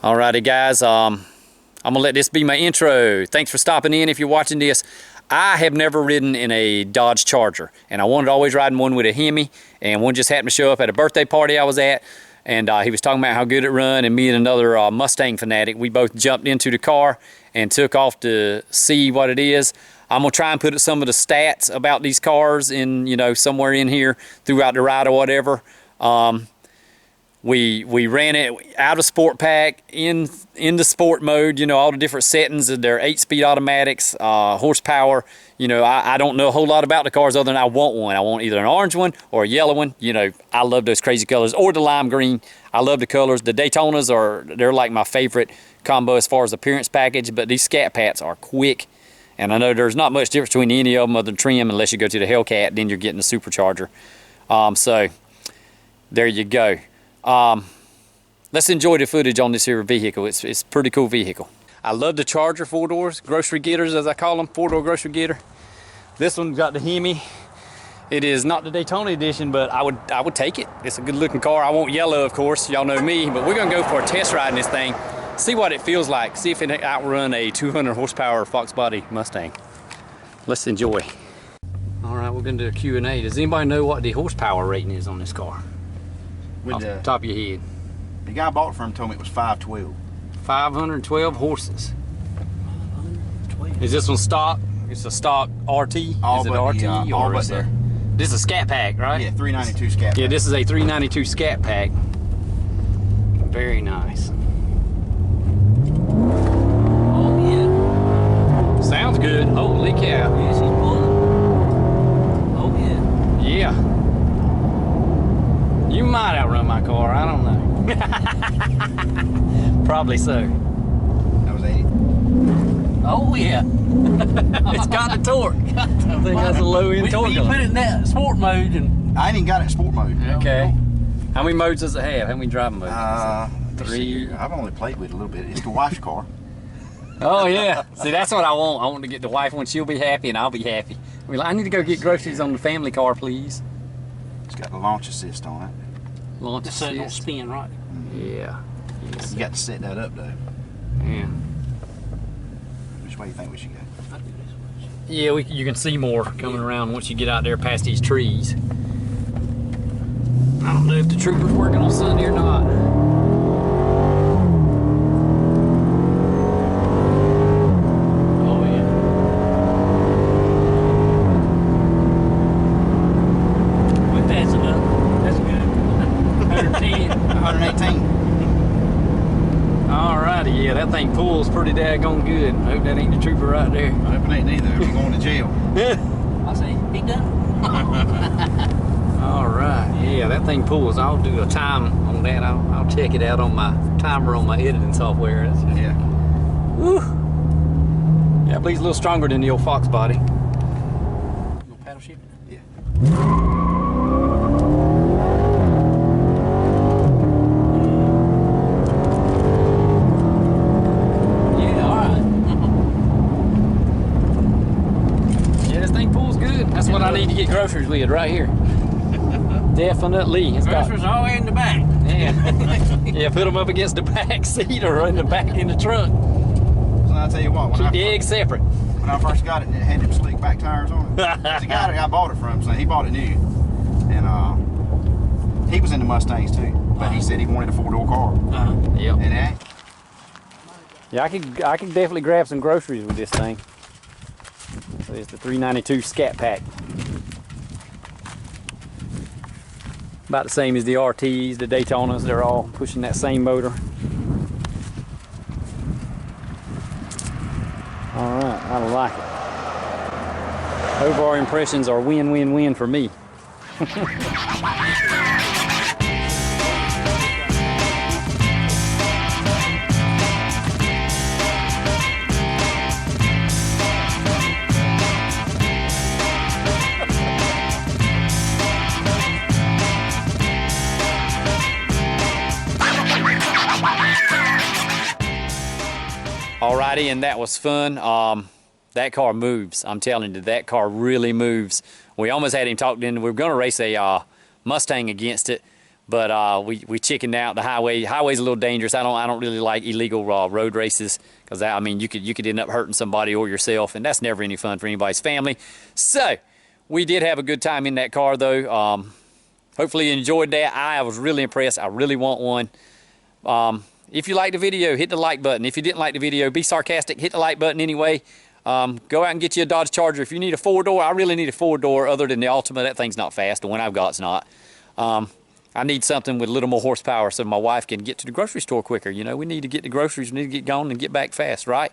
Alrighty guys, I'm gonna let this be my intro. Thanks for stopping in if you're watching this. I have never ridden in a Dodge Charger, and I wanted to always ride in one with a Hemi, and one just happened to show up at a birthday party I was at, and he was talking about how good it run, and me and another Mustang fanatic, we both jumped into the car and took off to see what it is. I'm gonna try and put some of the stats about these cars in, you know, somewhere in here throughout the ride or whatever. We ran it out of Sport Pack in the sport mode, you know, all the different settings. They're 8-speed automatics, horsepower. You know, I don't know a whole lot about the cars other than I want one. I want either an orange one or a yellow one. You know, I love those crazy colors, or the lime green. I love the colors. The Daytonas they're like my favorite combo as far as appearance package, but these Scat Paks are quick. And I know there's not much difference between any of them other than trim, unless you go to the Hellcat, then you're getting the supercharger. So there you go. Let's enjoy the footage on this here vehicle. It's a pretty cool vehicle. I love the Charger 4 doors, grocery getters as I call them, 4-door grocery getter. This one's got the Hemi. It is not the Daytona edition, but I would take it. It's a good looking car. I want yellow, of course, y'all know me, but we're gonna go for a test ride in this thing, see what it feels like, see if it outrun a 200 horsepower Fox body Mustang. Let's enjoy. All right, we're gonna do a Q&A. Does anybody know what the horsepower rating is on this car? Off the top of your head. The guy I bought it from told me it was 512. 512 horses. 512. Is this one stock? It's a stock RT? Is it RT or is it? This is a Scat Pak, right? Yeah, 392 Scat Pak. Yeah, this is a 392 Scat Pak. Very nice. Oh yeah. Sounds good. Holy cow. Yeah, she's pulling. Oh yeah. Yeah. You might outrun my car, I don't know. Probably so. That was 80. Oh yeah. It's got the torque. I think that's a low end torque. You put it in that sport mode and... I ain't even got it in sport mode. Okay. How many modes does it have? How many driving modes? 3. I've only played with it a little bit. It's the wife's car. Oh yeah. See, that's what I want. I want to get the wife one. She'll be happy and I'll be happy. I need to go get groceries on the family car, please. It's got the launch assist on it. Launch so it don't assist. spin, right? Yeah. Yes. You got to set that up though. Yeah. Which way do you think we should go? I do this way. Yeah, you can see more coming around once you get out there past these trees. I don't know if the trooper's working on Sunday or not. Oh yeah. We passed it up. That's good. 110. 118. Alrighty, yeah, that thing pulls pretty daggone good. I hope that ain't the trooper right there. I hope it ain't neither. We're going to jail. I say, he done. Alright, yeah, that thing pulls. I'll do a time on that. I'll check it out on my timer on my editing software. Yeah. Woo! Yeah, I believe it's a little stronger than the old Fox body. You gonna paddle shift it? Yeah. That's what I need to get groceries with right here. Definitely. It's Groceries all the way in the back. Yeah. Yeah, put them up against the back seat or in the back in the trunk. So I'll tell you what, Keep the eggs separate. When I first got it, it had them slick back tires on it. The guy that I bought it from, so he bought it new. And he was into Mustangs too. But he said he wanted a 4-door car. Yep. And Yeah, I could definitely grab some groceries with this thing. So it's the 392 Scat Pak. About the same as the RTs, the Daytonas, they're all pushing that same motor. Alright, I like it. Hope our impressions are win-win-win for me. Alrighty, and that was fun. That car moves. I'm telling you, that car really moves. We almost had him talked into. We were going to race a Mustang against it, But we chickened out. The highway's a little dangerous. I don't really like illegal road races, because I mean you could end up hurting somebody or yourself, and that's never any fun for anybody's family. So we did have a good time in that car though. Hopefully you enjoyed that. I was really impressed. I really want one. If you liked the video, hit the like button. If you didn't like the video, be sarcastic, hit the like button anyway. Go out and get you a Dodge Charger. If you need a 4-door, I really need a 4-door. Other than the Ultima, that thing's not fast. The one I've got's not. I need something with a little more horsepower so my wife can get to the grocery store quicker. You know, we need to get the groceries, we need to get gone and get back fast, right?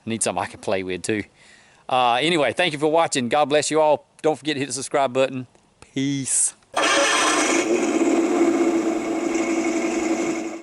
I need something I can play with too. Anyway, thank you for watching. God bless you all. Don't forget to hit the subscribe button. Peace.